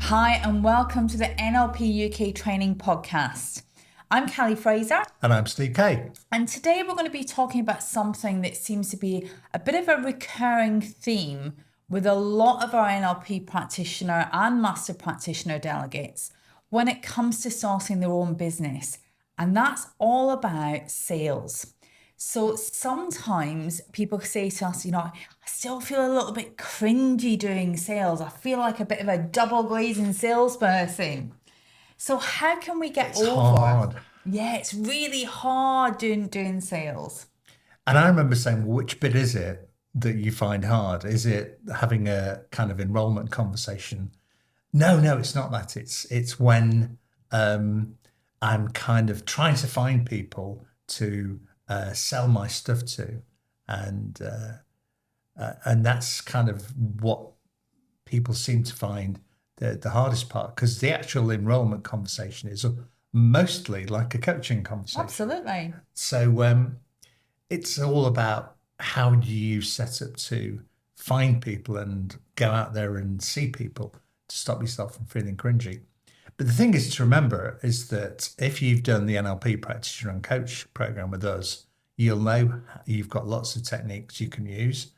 Hi, and welcome to the NLP UK Training podcast. I'm Fraser. And I'm Steve Kay. And today we're going to be talking about something that seems to be a bit of a recurring theme with a lot of our NLP practitioner and Master Practitioner delegates when it comes to starting their own business. And that's all about sales. So sometimes people say to us, I still feel a little bit cringy doing sales. I feel like a bit of a double glazing salesperson. So how can we get over? Hard. Yeah, it's really hard doing sales. And I remember saying, well, which bit is it that you find hard? Is it having a kind of enrollment conversation? No, it's not that. It's when I'm kind of trying to find people to sell my stuff to, and that's kind of what people seem to find the hardest part, because the actual enrollment conversation is mostly like a coaching conversation. Absolutely. So it's all about how do you set up to find people and go out there and see people to stop yourself from feeling cringy. But the thing is to remember is that if you've done the NLP Practitioner and Coach program with us, you'll know you've got lots of techniques you can use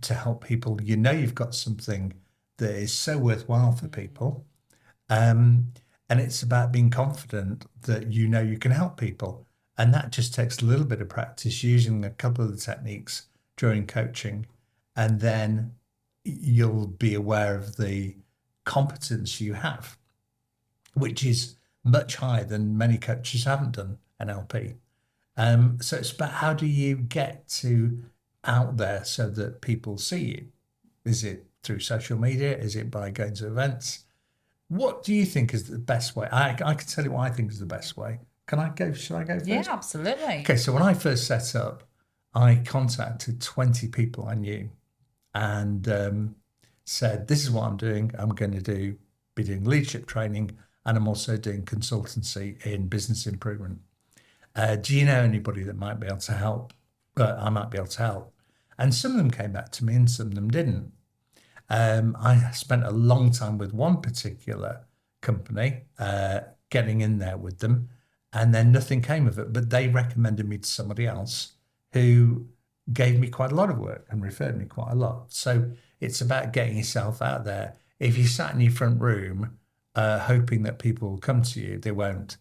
to help people. You know you've got something that is so worthwhile for people. And it's about being confident that you know you can help people. And that just takes a little bit of practice using a couple of the techniques during coaching. And then you'll be aware of the competence you have, which is much higher than many coaches haven't done NLP. So it's about how do you get to out there so that people see you? Is it through social media? Is it by going to events? What do you think is the best way? I can tell you what I think is the best way. Can I go? Should I go first? Yeah, absolutely. Okay, so when I first set up, I contacted 20 people I knew and said, this is what I'm doing. I'm going to be doing leadership training, and I'm also doing consultancy in business improvement. Do you know anybody that might be able to help? I might be able to help. And some of them came back to me and some of them didn't. I spent a long time with one particular company, getting in there with them, and then nothing came of it. But they recommended me to somebody else who gave me quite a lot of work and referred me quite a lot. So it's about getting yourself out there. If you sat in your front room hoping that people will come to you, they won't.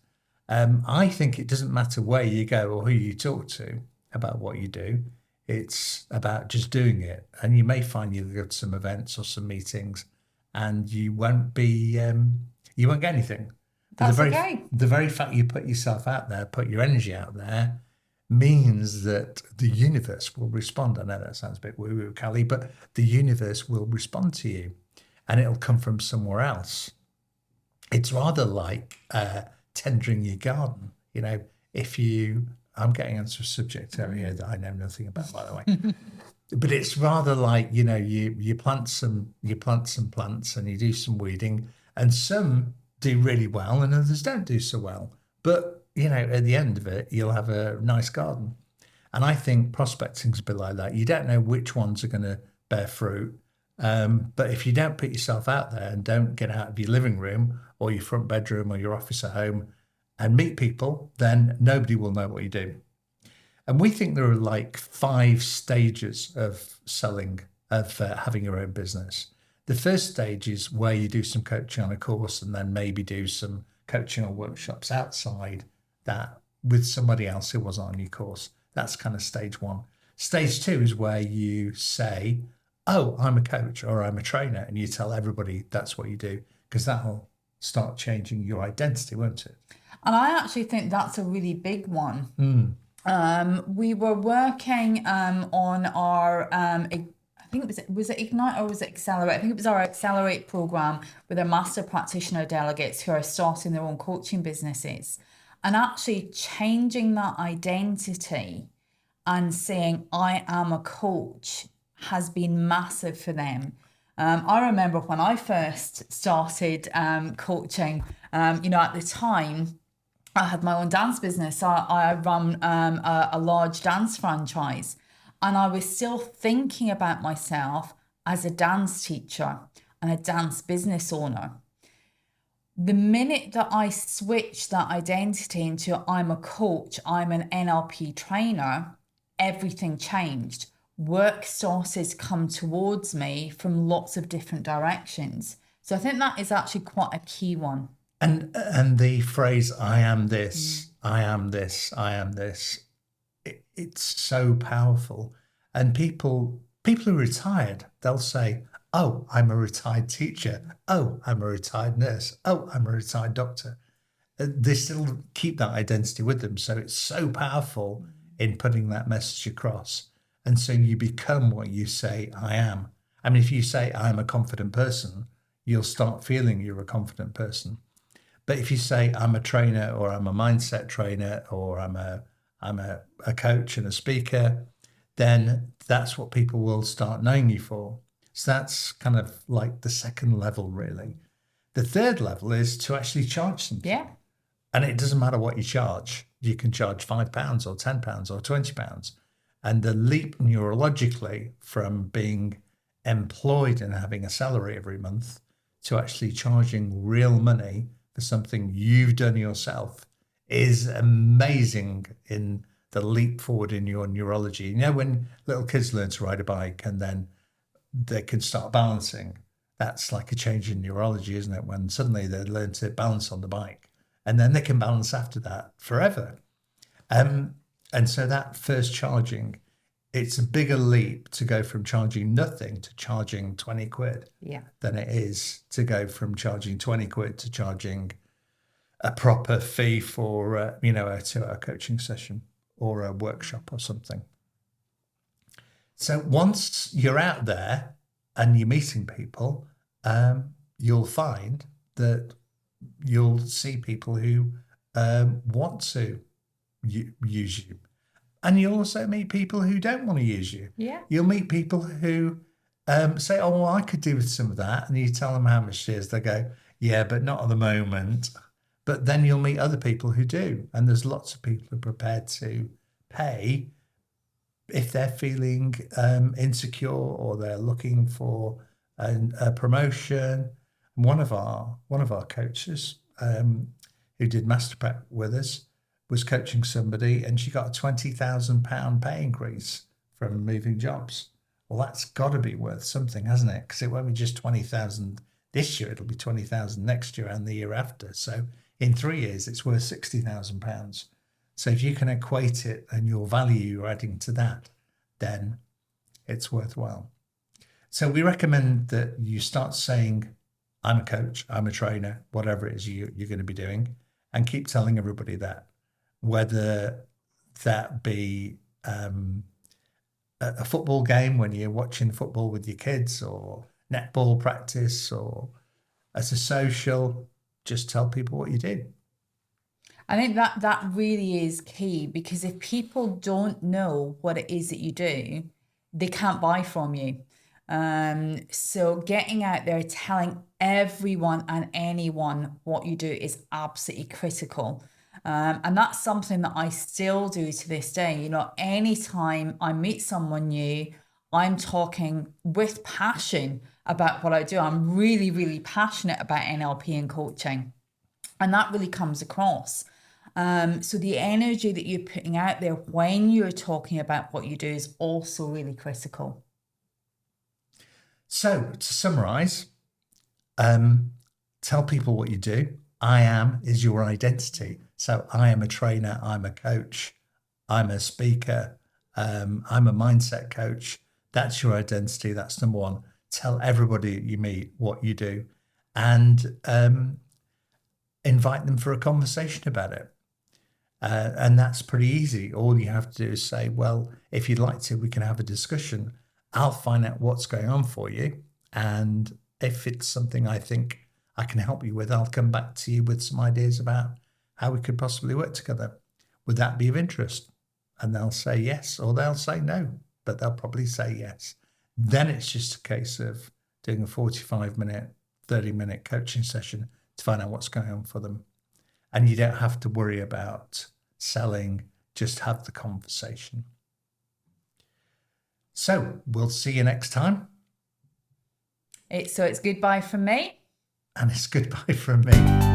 I think it doesn't matter where you go or who you talk to about what you do. It's about just doing it. And you may find you'll go to some events or some meetings and you won't get anything. That's the very fact you put yourself out there, put your energy out there, means that the universe will respond. I know that sounds a bit woo-woo, Callie, but the universe will respond to you and it'll come from somewhere else. It's rather like tendering your garden. I'm getting into a subject area that I know nothing about, by the way. But it's rather like, you plant some plants and you do some weeding, and some do really well and others don't do so well. But, at the end of it, you'll have a nice garden. And I think prospecting's a bit like that. You don't know which ones are going to bear fruit. But if you don't put yourself out there and don't get out of your living room or your front bedroom or your office at home and meet people, then nobody will know what you do. And we think there are like 5 stages of selling, of having your own business. The first stage is where you do some coaching on a course and then maybe do some coaching or workshops outside that with somebody else who was on your course. That's kind of stage 1. Stage 2 is where you say, oh, I'm a coach or I'm a trainer, and you tell everybody that's what you do, because that'll start changing your identity, won't it? And I actually think that's a really big one. We were working on our, I think was it Ignite or was it Accelerate? I think it was our Accelerate program with our Master Practitioner delegates who are starting their own coaching businesses, and actually changing that identity and saying, I am a coach, has been massive for them. I remember when I first started coaching, at the time, I had my own dance business. I run a large dance franchise, and I was still thinking about myself as a dance teacher and a dance business owner. The minute that I switched that identity into I'm a coach, I'm an NLP trainer, everything changed. Work sources come towards me from lots of different directions. So I think that is actually quite a key one. And the phrase "I am this, I am this, I am this," it's so powerful. And people who are retired, they'll say, "Oh, I'm a retired teacher. Oh, I'm a retired nurse. Oh, I'm a retired doctor." They still keep that identity with them. So it's so powerful in putting that message across. And so you become what you say, "I am." I mean, if you say, "I'm a confident person," you'll start feeling you're a confident person. But if you say, "I'm a trainer," or "I'm a mindset trainer," or I'm a coach and a speaker, then that's what people will start knowing you for. So that's kind of like the second level, really. The third level is to actually charge something. Yeah. And it doesn't matter what you charge. You can charge £5 or £10 or £20. And the leap neurologically from being employed and having a salary every month to actually charging real money for something you've done yourself is amazing in the leap forward in your neurology. You know, when little kids learn to ride a bike and then they can start balancing, that's like a change in neurology, isn't it? When suddenly they learn to balance on the bike and then they can balance after that forever. And so that first charging, it's a bigger leap to go from charging nothing to charging 20 quid than it is to go from charging 20 quid to charging a proper fee for, a 2-hour coaching session or a workshop or something. So once you're out there and you're meeting people, you'll find that you'll see people who want to use you. And you'll also meet people who don't want to use you. Yeah. You'll meet people who say, "Oh, well, I could do with some of that." And you tell them how much it is. They go, "Yeah, but not at the moment." But then you'll meet other people who do. And there's lots of people who are prepared to pay if they're feeling insecure or they're looking for a promotion. One of our coaches who did Master Prep with us was coaching somebody, and she got a £20,000 pay increase from moving jobs. Well, that's got to be worth something, hasn't it? Because it won't be just 20,000 this year; it'll be 20,000 next year and the year after. So in 3 years, it's worth £60,000. So if you can equate it and your value you're adding to that, then it's worthwhile. So we recommend that you start saying, "I'm a coach, I'm a trainer," whatever it is you're going to be doing, and keep telling everybody that, whether that be a football game when you're watching football with your kids, or netball practice, or as a social, just tell people what you did. I think that really is key, because if people don't know what it is that you do, they can't buy from you. So getting out there, telling everyone and anyone what you do is absolutely critical. And that's something that I still do to this day. Anytime I meet someone new, I'm talking with passion about what I do. I'm really, really passionate about NLP and coaching. And that really comes across. So the energy that you're putting out there when you're talking about what you do is also really critical. So to summarize, tell people what you do. I am is your identity. So I am a trainer, I'm a coach, I'm a speaker, I'm a mindset coach. That's your identity. That's number one. Tell everybody you meet what you do, and invite them for a conversation about it. And that's pretty easy. All you have to do is say, "Well, if you'd like to, we can have a discussion. I'll find out what's going on for you. And if it's something I think I can help you with, I'll come back to you with some ideas about how we could possibly work together. Would that be of interest?" And they'll say yes, or they'll say no, but they'll probably say yes. Then it's just a case of doing a 45-minute, 30-minute coaching session to find out what's going on for them. And you don't have to worry about selling, just have the conversation. So we'll see you next time. So it's goodbye from me. and it's goodbye from me.